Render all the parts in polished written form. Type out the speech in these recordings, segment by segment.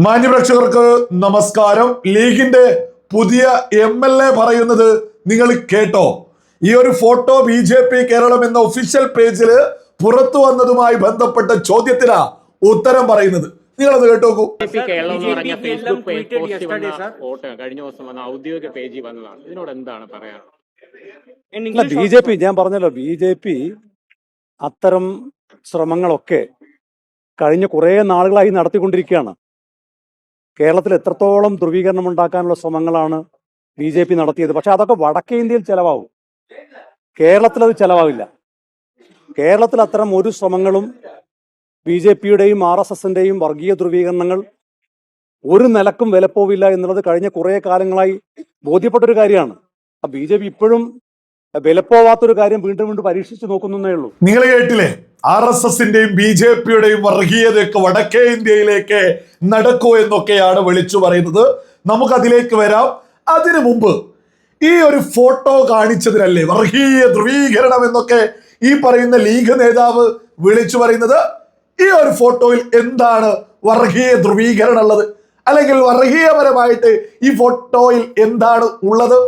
മാന്യപ്രേക്ഷകർക്ക് നമസ്കാരം. ലീഗിന്റെ പുതിയ MLA പറയുന്നത് നിങ്ങൾ കേട്ടോ? ഈ ഒരു ഫോട്ടോ BJP കേരളം എന്ന ഒഫീഷ്യൽ പേജില് പുറത്തു വന്നതുമായി ബന്ധപ്പെട്ട ചോദ്യത്തിനാ ഉത്തരം പറയുന്നത്. നിങ്ങളത് കേട്ടോക്കൂ. കഴിഞ്ഞ ദിവസം വന്ന ഔദ്യോഗിക പേജിൽ വന്നതാണ്. ഇതിനോട് എന്താണ് പറയാനുള്ളത്? BJP ഞാൻ പറഞ്ഞല്ലോ, BJP അത്തരം ശ്രമങ്ങളൊക്കെ കഴിഞ്ഞ കുറെ നാളുകളായി നടത്തിക്കൊണ്ടിരിക്കുകയാണ്. കേരളത്തിൽ എത്രത്തോളം ധ്രുവീകരണം ഉണ്ടാക്കാനുള്ള ശ്രമങ്ങളാണ് BJP നടത്തിയത്. പക്ഷെ അതൊക്കെ വടക്കേ ഇന്ത്യയിൽ ചെലവാകും, കേരളത്തിൽ അത് ചെലവാകില്ല. കേരളത്തിൽ അത്തരം ഒരു ശ്രമങ്ങളും BJPയുടെയും RSSന്റെയും വർഗീയ ധ്രുവീകരണങ്ങൾ ഒരു നിലക്കും വിലപ്പോവില്ല എന്നുള്ളത് കഴിഞ്ഞ കുറെ കാലങ്ങളായി ബോധ്യപ്പെട്ടൊരു കാര്യമാണ്. BJP ഇപ്പോഴും വിലപ്പോവാത്തൊരു കാര്യം വീണ്ടും വീണ്ടും പരീക്ഷിച്ചു നോക്കുന്നേ ഉള്ളൂ. നിങ്ങൾ കേട്ടില്ലേ? RSSന്റെയും BJPയുടെയും വർഗീയതയൊക്കെ വടക്കേ ഇന്ത്യയിലേക്ക് നടക്കൂ എന്നൊക്കെയാണ് വിളിച്ചു പറയുന്നത്. നമുക്കതിലേക്ക് വരാം. അതിനു മുമ്പ് ഈ ഒരു ഫോട്ടോ കാണിച്ചതിനല്ലേ വർഗീയ ധ്രുവീകരണം എന്നൊക്കെ ഈ പറയുന്ന ലീഗ് നേതാവ് വിളിച്ചു പറയുന്നത്? ഈ ഒരു ഫോട്ടോയിൽ എന്താണ് വർഗീയ ധ്രുവീകരണം ഉള്ളത്? അല്ലെങ്കിൽ വർഗീയപരമായിട്ട് ഈ ഫോട്ടോയിൽ എന്താണ് ഉള്ളത്?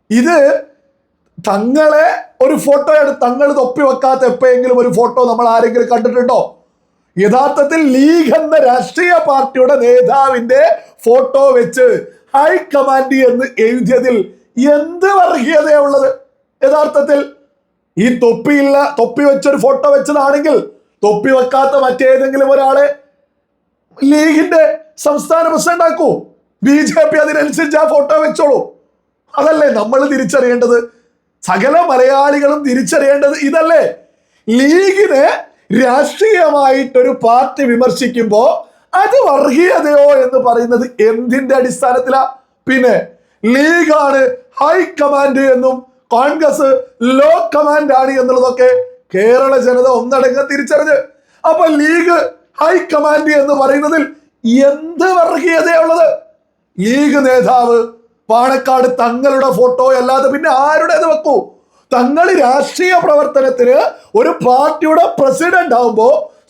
ഇത് തങ്ങളെ ഒരു ഫോട്ടോയാണ്. തങ്ങൾ തൊപ്പി വെക്കാത്ത എപ്പോഴെങ്കിലും ഒരു ഫോട്ടോ നമ്മൾ ആരെങ്കിലും കണ്ടിട്ടുണ്ടോ? യഥാർത്ഥത്തിൽ ലീഗ് എന്ന രാഷ്ട്രീയ പാർട്ടിയുടെ നേതാവിന്റെ ഫോട്ടോ വെച്ച് ഹൈക്കമാൻഡ് എന്ന് എഴുതിയതിൽ എന്ത് വർഗീയതയുള്ളത്? യഥാർത്ഥത്തിൽ ഈ തൊപ്പി വെച്ചൊരു ഫോട്ടോ വെച്ചതാണെങ്കിൽ തൊപ്പി വെക്കാത്ത മറ്റേതെങ്കിലും ഒരാളെ ലീഗിന്റെ സംസ്ഥാന പ്രസിഡന്റ് ആക്കൂ. BJP അതിനനുസരിച്ച് ആ ഫോട്ടോ വെച്ചോളൂ. അതല്ലേ നമ്മൾ തിരിച്ചറിയേണ്ടത്? സകല മലയാളികളും തിരിച്ചറിയേണ്ടത് ഇതല്ലേ? ലീഗിനെ രാഷ്ട്രീയമായിട്ടൊരു പാർട്ടി വിമർശിക്കുമ്പോ അത് വർഗീയതയോ എന്ന് പറയുന്നത് എന്തിന്റെ അടിസ്ഥാനത്തിലാ? പിന്നെ ലീഗാണ് ഹൈക്കമാൻഡ് എന്നും കോൺഗ്രസ് ലോ കമാൻഡ് ആണ് എന്നുള്ളതൊക്കെ കേരള ജനത ഒന്നടങ്കം തിരിച്ചറിഞ്ഞ്. അപ്പൊ ലീഗ് ഹൈക്കമാൻഡ് എന്ന് പറയുന്നതിൽ എന്ത് വർഗീയതയുള്ളത്? ലീഗ് നേതാവ് പാണക്കാട് തങ്ങളുടെ ഫോട്ടോ അല്ലാതെ പിന്നെ ആരുടേത് വെക്കൂ? തങ്ങൾ രാഷ്ട്രീയ പ്രവർത്തനത്തിന് ഒരു പാർട്ടിയുടെ പ്രസിഡന്റ് ആവുമ്പോ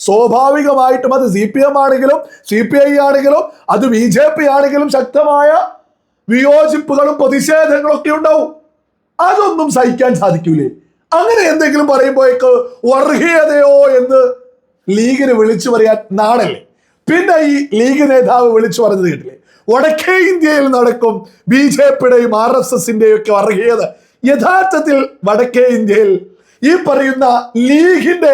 സ്വാഭാവികമായിട്ടും അത് CPM ആണെങ്കിലും CPI ആണെങ്കിലും അത് BJP ആണെങ്കിലും ശക്തമായ വിയോജിപ്പുകളും പ്രതിഷേധങ്ങളും ഒക്കെ ഉണ്ടാവും. അതൊന്നും സഹിക്കാൻ സാധിക്കൂലേ? അങ്ങനെ എന്തെങ്കിലും പറയുമ്പോഴേക്ക് വർഗീയതയോ എന്ന് ലീഗിന് വിളിച്ചു പറയാൻ നാടല്ലേ? പിന്നെ ഈ ലീഗ് നേതാവ് വിളിച്ചു പറഞ്ഞത് കേട്ടില്ലേ? വടക്കേ ഇന്ത്യയിൽ നടക്കും BJPയുടെയും RSSന്റെയും ഒക്കെ വർഗീയത. യഥാർത്ഥത്തിൽ വടക്കേ ഇന്ത്യയിൽ ഈ പറയുന്ന ലീഗിന്റെ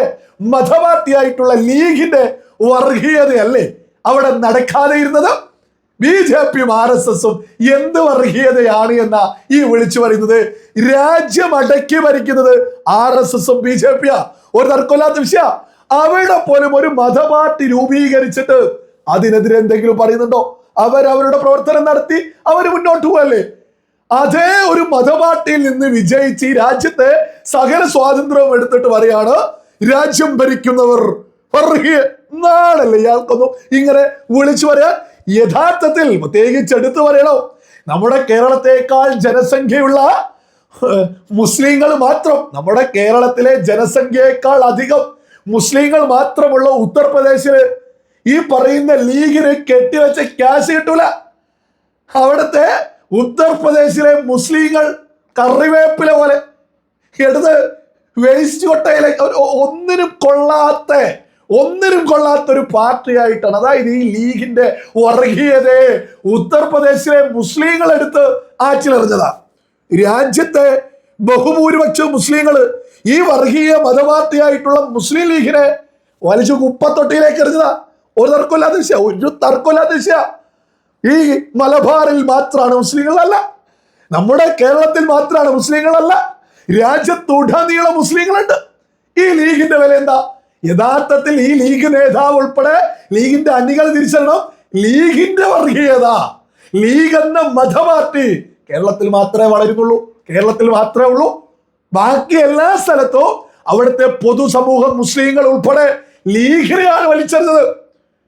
മതപാർട്ടിയായിട്ടുള്ള ലീഗിന്റെ വർഗീയതയല്ലേ അവിടെ നടക്കാതെ ഇരുന്നത്? BJPയും RSSും എന്ത് വർഗീയതയാണ് എന്നാ ഈ വിളിച്ചു പറയുന്നത്? രാജ്യം അടക്കി ഭരിക്കുന്നത് RSSും BJPയാ. ഒരു തർക്കമില്ലാത്ത വിഷയ. അവിടെ പോലും ഒരു മതപാർട്ടി രൂപീകരിച്ചിട്ട് അതിനെതിരെ എന്തെങ്കിലും പറയുന്നുണ്ടോ? അവരവരുടെ പ്രവർത്തനം നടത്തി അവര് മുന്നോട്ട് പോവല്ലേ? അതേ ഒരു മതപാർട്ടിയിൽ നിന്ന് വിജയിച്ച് ഈ രാജ്യത്തെ സകല സ്വാതന്ത്ര്യവും എടുത്തിട്ട് പറയാണ് രാജ്യം ഭരിക്കുന്നവർ വർഗീയ. നാളല്ലേ ഇയാൾക്കൊന്നും ഇങ്ങനെ വിളിച്ചു പറയാൻ? യഥാർത്ഥത്തിൽ പ്രത്യേകിച്ച് എടുത്തു പറയണോ, നമ്മുടെ കേരളത്തെക്കാൾ ജനസംഖ്യയുള്ള മുസ്ലിങ്ങൾ മാത്രം, നമ്മുടെ കേരളത്തിലെ ജനസംഖ്യയേക്കാൾ അധികം മുസ്ലിങ്ങൾ മാത്രമുള്ള ഉത്തർപ്രദേശില് ഈ പറയുന്ന ലീഗിന് കെട്ടിവെച്ച ക്യാഷ് കിട്ടൂല. അവിടുത്തെ ഉത്തർപ്രദേശിലെ മുസ്ലിങ്ങൾ കറിവേപ്പില പോലെ എടുത്ത് വേസ്റ്റ് കൊട്ടയിലേക്ക് ഒന്നിനും കൊള്ളാത്ത ഒരു പാർട്ടിയായിട്ടാണ്. അതായത് ഈ ലീഗിന്റെ വർഗീയതയെ ഉത്തർപ്രദേശിലെ മുസ്ലിങ്ങൾ എടുത്ത് ആച്ചിലെറിഞ്ഞതാ. രാജ്യത്തെ ബഹുഭൂരിപക്ഷം മുസ്ലിങ്ങൾ ഈ വർഗീയ മതപാർട്ടിയായിട്ടുള്ള മുസ്ലിം ലീഗിനെ വലിച്ചു കുപ്പത്തൊട്ടിയിലേക്ക് എറിഞ്ഞതാ. ഒരു തർക്കമില്ലാത്ത വിഷയ. ഈ മലബാറിൽ മാത്രമാണ് മുസ്ലിങ്ങളല്ല, നമ്മുടെ കേരളത്തിൽ മാത്രമാണ് മുസ്ലിങ്ങളല്ല, രാജ്യത്തുടനീളം മുസ്ലിങ്ങളുണ്ട്. ഈ ലീഗിന്റെ വില എന്താ? യഥാർത്ഥത്തിൽ ഈ ലീഗ് നേതാവ് ഉൾപ്പെടെ ലീഗിന്റെ അണികൾ തിരിച്ചറിയണം. ലീഗിന്റെ വർഗീയത, ലീഗ് എന്ന മതപാർട്ടി കേരളത്തിൽ മാത്രമേ വളരുന്നുള്ളൂ, കേരളത്തിൽ മാത്രമേ ഉള്ളൂ. ബാക്കി എല്ലാ സ്ഥലത്തും അവിടുത്തെ പൊതുസമൂഹം മുസ്ലിങ്ങൾ ഉൾപ്പെടെ ലീഗിനെയാണ് വലിച്ചെറിഞ്ഞത്.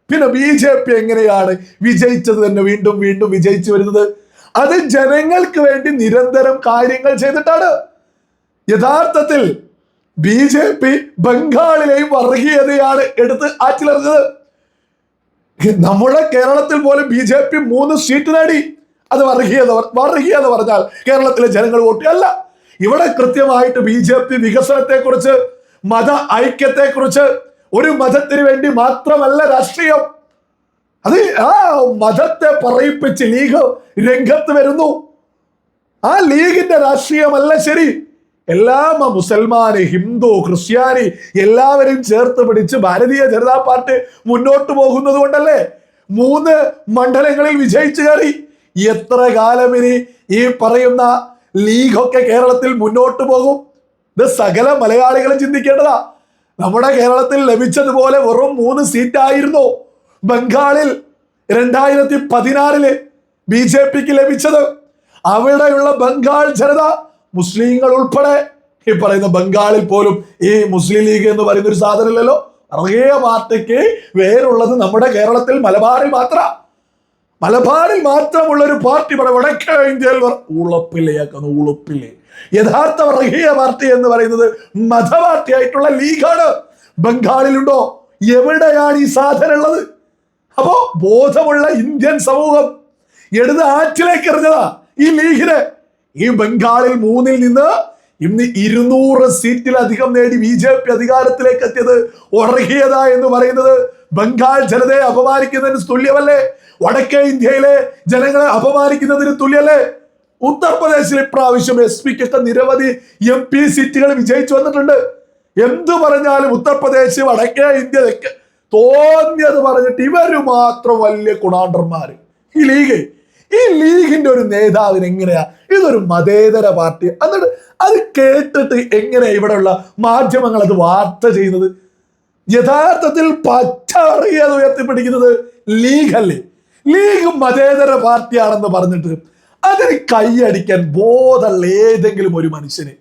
പിന്നെ BJP എങ്ങനെയാണ് വിജയിച്ചത് തന്നെ വീണ്ടും വീണ്ടും വിജയിച്ചു വരുന്നത്? അത് ജനങ്ങൾക്ക് വേണ്ടി നിരന്തരം കാര്യങ്ങൾ ചെയ്തിട്ടാണ്. യഥാർത്ഥത്തിൽ BJP ബംഗാളിലെയും വർഗീയതയാണ് എടുത്ത് ആറ്റിലെറിഞ്ഞത്. നമ്മുടെ കേരളത്തിൽ പോലും BJP 3 സീറ്റ് നേടി. അത് വർഗീയത എന്ന് പറഞ്ഞാൽ കേരളത്തിലെ ജനങ്ങൾ വോട്ട് അല്ല. ഇവിടെ കൃത്യമായിട്ട് BJP വികസനത്തെക്കുറിച്ച്, മത ഐക്യത്തെക്കുറിച്ച്, ഒരു മതത്തിന് വേണ്ടി മാത്രമല്ല രാഷ്ട്രീയം, അത് ആ മതത്തെ പറയിപ്പിച്ച് ലീഗ് രംഗത്ത് വരുന്നു. ആ ലീഗിന്റെ രാഷ്ട്രീയമല്ല ശരി. മുസൽമാന്, ഹിന്ദു, ക്രിസ്ത്യാനി എല്ലാവരെയും ചേർത്ത് പിടിച്ച് ഭാരതീയ ജനതാ പാർട്ടി മുന്നോട്ട് പോകുന്നത് കൊണ്ടല്ലേ 3 മണ്ഡലങ്ങളിൽ വിജയിച്ചു കയറി. എത്ര കാലം ഇനി ഈ പറയുന്ന ലീഗൊക്കെ കേരളത്തിൽ മുന്നോട്ട് പോകും? ഇത് സകല മലയാളികളും ചിന്തിക്കേണ്ടതാ. നമ്മുടെ കേരളത്തിൽ ലഭിച്ചതുപോലെ വെറും 3 സീറ്റായിരുന്നു ബംഗാളിൽ 2016 BJPക്ക് ലഭിച്ചത്. അവിടെയുള്ള ബംഗാൾ ജനത, മുസ്ലിങ്ങൾ ഉൾപ്പെടെ, ഈ പറയുന്ന ബംഗാളിൽ പോലും ഈ മുസ്ലിം ലീഗ് എന്ന് പറയുന്ന ഒരു സാധനമില്ലല്ലോ. വർഗീയ പാർട്ടിക്ക് വേറുള്ളത് നമ്മുടെ കേരളത്തിൽ മലബാറിൽ മാത്രമുള്ള ഒരു പാർട്ടി വടക്കേ ഇന്ത്യയിൽ ഉളുപ്പില്ലേ. യഥാർത്ഥ വർഗീയ പാർട്ടി എന്ന് പറയുന്നത് മതപാർട്ടി ആയിട്ടുള്ള ലീഗാണ്. ബംഗാളിലുണ്ടോ? എവിടെയാണ് ഈ സാധനം ഉള്ളത്? അപ്പോ ബോധമുള്ള ഇന്ത്യൻ സമൂഹം എടുത്ത് ആറ്റിലേക്ക് എറിഞ്ഞതാ ഈ ലീഗിനെ. ഈ ബംഗാളിൽ 3-ൽ നിന്ന് ഇന്ന് 200 സീറ്റിലധികം നേടി BJP അധികാരത്തിലേക്ക് എത്തിയത് വർഗീയത എന്ന് പറയുന്നത് ബംഗാൾ ജനതയെ അപമാനിക്കുന്നതിന് തുല്യമല്ലേ? വടക്കേ ഇന്ത്യയിലെ ജനങ്ങളെ അപമാനിക്കുന്നതിന് തുല്യല്ലേ? ഉത്തർപ്രദേശിൽ ഇപ്രാവശ്യം SP-ക്കൊക്കെ നിരവധി MP സീറ്റുകൾ വിജയിച്ചു വന്നിട്ടുണ്ട്. എന്തു പറഞ്ഞാലും ഉത്തർപ്രദേശ്, വടക്കേ ഇന്ത്യ തോന്നിയത് പറഞ്ഞിട്ട് ഇവര് മാത്രം വലിയ കുണാണ്ടർമാര്. ഈ ലീഗിന്റെ ഒരു നേതാവിന് എങ്ങനെയാ ഇതൊരു മതേതര പാർട്ടി? എന്നിട്ട് അത് കേട്ടിട്ട് എങ്ങനെയാ ഇവിടെയുള്ള മാധ്യമങ്ങൾ അത് വാർത്ത ചെയ്യുന്നത്? യഥാർത്ഥത്തിൽ പച്ച അറിയാതെ ഉയർത്തിപ്പിടിക്കുന്നത് ലീഗല്ലേ? ലീഗ് മതേതര പാർട്ടിയാണെന്ന് പറഞ്ഞിട്ട് അതിന് കൈയടിക്കാൻ ബോധമുള്ള ഏതെങ്കിലും ഒരു മനുഷ്യന്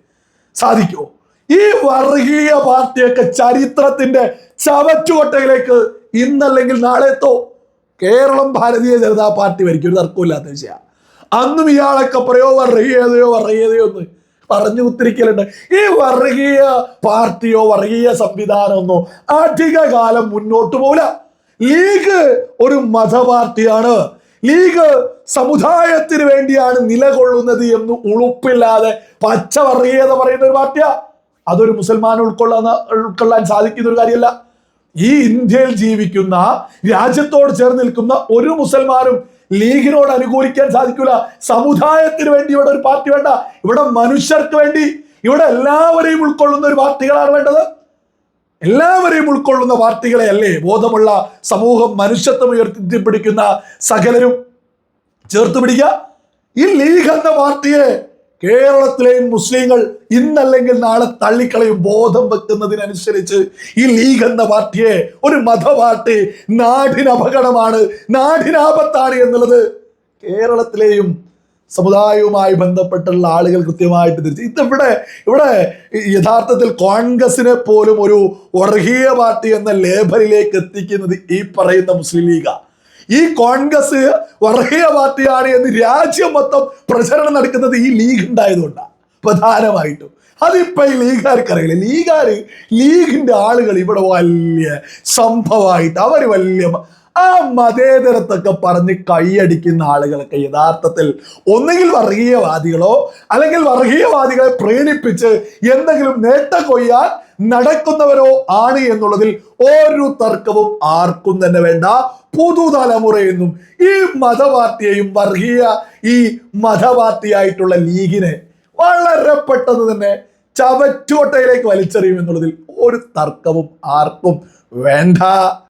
സാധിക്കുമോ? ഈ വർഗീയ പാർട്ടിയൊക്കെ ചരിത്രത്തിന്റെ ചവറ്റുകൊട്ടയിലേക്ക് ഇന്നല്ലെങ്കിൽ നാളെ എത്തോ. കേരളം ഭാരതീയ ജനതാ പാർട്ടി ഭരിക്കും, ഒരു തർക്കമില്ലാത്ത വിഷയമാണ്. അന്നും ഇയാളൊക്കെ വർഗീയതയോ എന്ന് പറഞ്ഞു ഉത്തരിക്കലുണ്ട്. ഈ വർഗീയ പാർട്ടിയോ വർഗീയ സംവിധാനമൊന്നോ അധിക കാലം മുന്നോട്ട് പോകില്ല. ലീഗ് ഒരു മതപാർട്ടിയാണ്. ലീഗ് സമുദായത്തിന് വേണ്ടിയാണ് നിലകൊള്ളുന്നത് ഉളുപ്പില്ലാതെ പച്ച വർഗീയത പറയുന്ന ഒരു പാർട്ടിയാ. അതൊരു മുസൽമാൻ ഉൾക്കൊള്ളാൻ സാധിക്കുന്ന ഒരു കാര്യമല്ല. ഈ ഇന്ത്യയിൽ ജീവിക്കുന്ന, രാജ്യത്തോട് ചേർന്ന് നിൽക്കുന്ന ഒരു മുസൽമാനും ലീഗിനോട് അനുകൂലിക്കാൻ സാധിക്കില്ല. സമുദായത്തിന് വേണ്ടി ഇവിടെ ഒരു പാർട്ടി വേണ്ട. ഇവിടെ മനുഷ്യർക്ക് വേണ്ടി, ഇവിടെ എല്ലാവരെയും ഉൾക്കൊള്ളുന്ന ഒരു പാർട്ടികളാണ് വേണ്ടത്. എല്ലാവരെയും ഉൾക്കൊള്ളുന്ന പാർട്ടികളെ അല്ലേ ബോധമുള്ള സമൂഹം, മനുഷ്യത്വം ഉയർത്തിപ്പിടിക്കുന്ന സകലരും ചേർത്ത് പിടിക്കുക. ഈ ലീഗ് എന്ന പാർട്ടിയെ കേരളത്തിലെയും മുസ്ലിങ്ങൾ ഇന്നല്ലെങ്കിൽ നാളെ തള്ളിക്കളയും. ബോധം വെക്കുന്നതിനനുസരിച്ച് ഈ ലീഗ് എന്ന പാർട്ടിയെ ഒരു മതപാർട്ടി, നാടിന് അപകടമാണ്, നാടിനാപത്താണ് എന്നുള്ളത് കേരളത്തിലെയും സമുദായവുമായി ബന്ധപ്പെട്ടുള്ള ആളുകൾ കൃത്യമായിട്ട് തിരിച്ചു. ഇവിടെ യഥാർത്ഥത്തിൽ കോൺഗ്രസിനെ പോലും ഒരു വർഗീയ പാർട്ടി എന്ന ലേബലിലേക്ക് എത്തിക്കുന്നത് ഈ പറയുന്ന മുസ്ലിം ലീഗാണ്. ഈ കോൺഗ്രസ് വർഗീയ പാർട്ടിയാണ് എന്ന് രാജ്യം മൊത്തം പ്രചരണം നടക്കുന്നത് ഈ ലീഗ് ഉണ്ടായതുകൊണ്ടാണ് പ്രധാനമായിട്ടും. അതിപ്പോ ഈ ലീഗുകാർക്കറിയില്ല. ലീഗിന്റെ ആളുകൾ ഇവിടെ വലിയ സംഭവമായിട്ട് അവർ വലിയ ആ മതേതരത്തൊക്കെ പറഞ്ഞ് കൈയടിക്കുന്ന ആളുകളൊക്കെ യഥാർത്ഥത്തിൽ ഒന്നുകിൽ വർഗീയവാദികളോ അല്ലെങ്കിൽ വർഗീയവാദികളെ പ്രേരിപ്പിച്ച് എന്തെങ്കിലും നേട്ടം കൊയ്യാൻ നടക്കുന്നവരോ ആണ് എന്നുള്ളതിൽ ഒരു തർക്കവും ആർക്കും തന്നെ വേണ്ട. പുതുതലമുറയെന്നും ഈ മതപാർട്ടിയെയും ഈ മതപാർട്ടിയായിട്ടുള്ള ലീഗിനെ വളരെ പെട്ടെന്ന് തന്നെ ചവറ്റുകൊട്ടയിലേക്ക് വലിച്ചെറിയും എന്നുള്ളതിൽ ഒരു തർക്കവും ആർക്കും വേണ്ട.